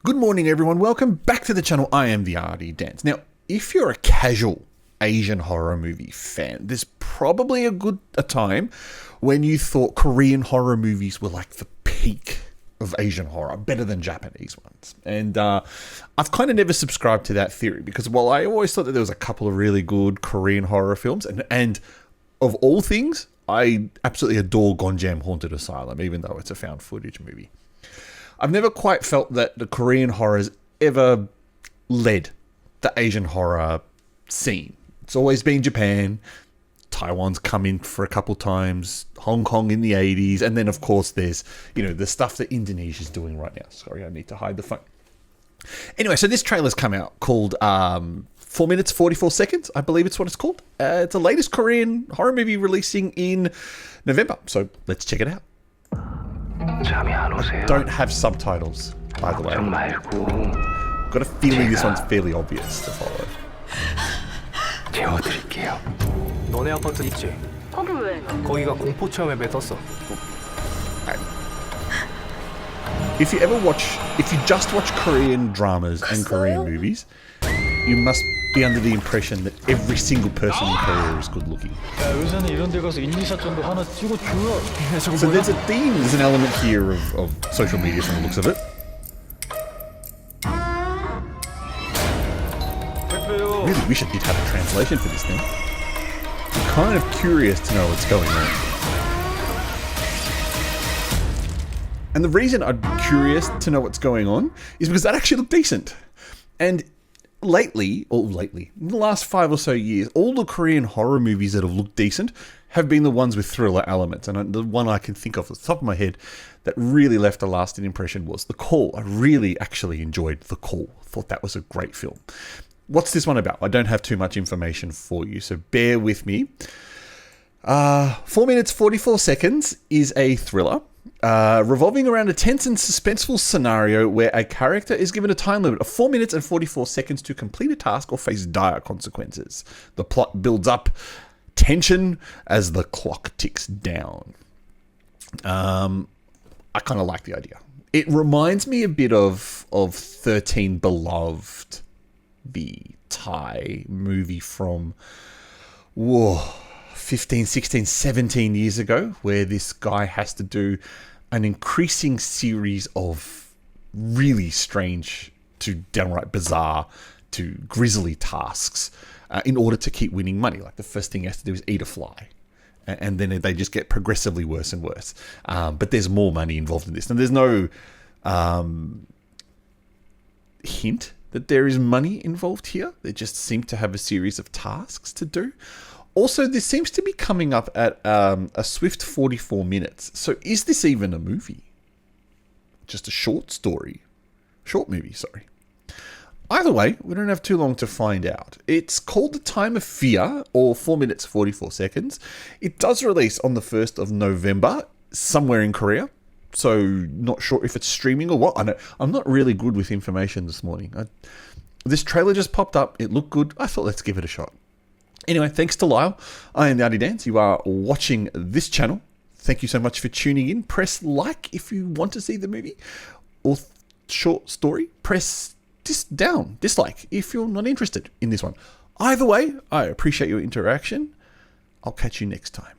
Good morning, everyone. Welcome back to the channel. I am the Arty Dans. Now, if you're a casual Asian horror movie fan, there's probably a time when you thought Korean horror movies were like the peak of Asian horror, better than Japanese ones. And I've kind of never subscribed to that theory because, well, I always thought that there was a couple of really good Korean horror films. And of all things, I absolutely adore Gonjam Haunted Asylum, even though it's a found footage movie. I've never quite felt that the Korean horror's ever led the Asian horror scene. It's always been Japan. Taiwan's come in for a couple times. Hong Kong in the 80s. And then, of course, there's, the stuff that Indonesia's doing right now. Sorry, I need to hide the phone. Anyway, so this trailer's come out called 4 minutes, 44 seconds. I believe it's what it's called. It's the latest Korean horror movie releasing in November. So let's check it out. I don't have subtitles, by the way. Got a feeling this one's fairly obvious to follow. 재워드릴게요. 너네 아파트 있지? 거기 왜? 거기가 공포 체험앱에 떴어. If you just watch Korean dramas and Korean movies, you must be under the impression that every single person in Korea is good looking. 야, 요새는 이런 데 가서 인증샷 정도 하나 찍어 줘. So there's a theme, there's an element here of social media from the looks of it. Really wish I did have a translation for this thing. I'm kind of curious to know what's going on. And the reason I'm curious to know what's going on is because that actually looked decent. And lately, in the last 5 or so years, all the Korean horror movies that have looked decent have been the ones with thriller elements. And the one I can think of off the top of my head that really left a lasting impression was The Call. I really actually enjoyed The Call. Thought that was a great film. What's this one about? I don't have too much information for you, so bear with me. 4 minutes, 44 seconds is a thriller revolving around a tense and suspenseful scenario where a character is given a time limit of 4 minutes and 44 seconds to complete a task or face dire consequences. The plot builds up tension as the clock ticks down. I kind of like the idea. It reminds me a bit of 13 Beloved, the Thai movie from 15, 16, 17 years ago, where this guy has to do an increasing series of really strange to downright bizarre to grisly tasks in order to keep winning money. Like the first thing he has to do is eat a fly. And then they just get progressively worse and worse. But there's more money involved in this. And there's no hint that there is money involved here. They just seem to have a series of tasks to do. Also, this seems to be coming up at a swift 44 minutes. So is this even a movie? Just a short movie, sorry. Either way, we don't have too long to find out. It's called The Time of Fear, or 4 minutes, 44 seconds. It does release on the 1st of November, somewhere in Korea. So not sure if it's streaming or what. I know I'm not really good with information this morning. This trailer just popped up. It looked good. I thought, let's give it a shot. Anyway, thanks to Lyle. I am the Arty Dans. You are watching this channel. Thank you so much for tuning in. Press like if you want to see the movie or short story. Press dislike if you're not interested in this one. Either way, I appreciate your interaction. I'll catch you next time.